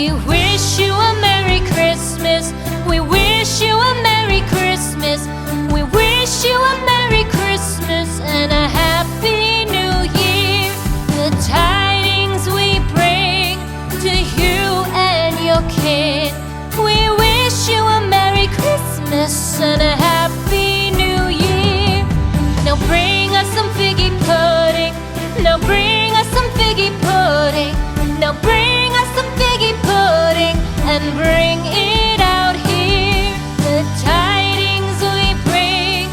We wish you a Merry Christmas. We wish you a Merry Christmas. We wish you a Merry Christmas and a Happy New Year. The tidings we bring to you and your kin. We wish you a Merry Christmas and a Happy New Year. Now bring us some figgy pudding. Now bring us some figgy pudding. Now bring us some figgy pudding and bring it out here. The tidings we bring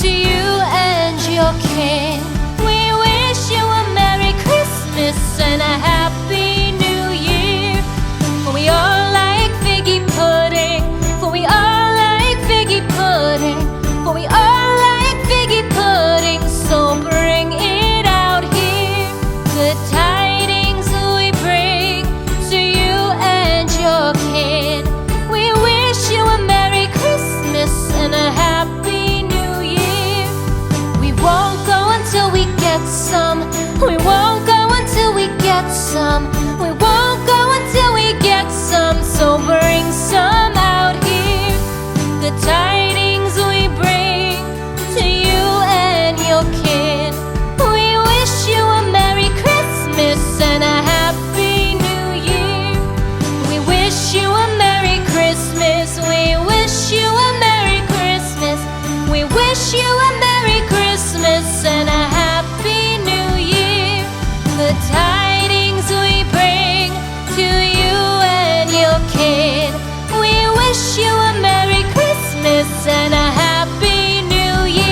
to you and your kin. We wish you a Merry Christmas and a Happy New Year. For we all like figgy pudding. For we all like figgy pudding. For we all like figgy pudding. So bring it out here. The tidings we bring to you and your kin. We wish you a Merry Christmas and a Happy New Year. We won't go until we get some. We won't go until we get some. We won't go until we get some. So bring some out here. The tidings we bring to you and your kin. We wish you a Merry Christmas and a Happy New Year. We wish you a Merry Christmas. We wish you a Merry Christmas. We wish you a Merry Christmas and a Happy New Year. The tidings we bring to you and your kin. We wish you a Merry Christmas and a Happy New Year.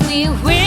We wish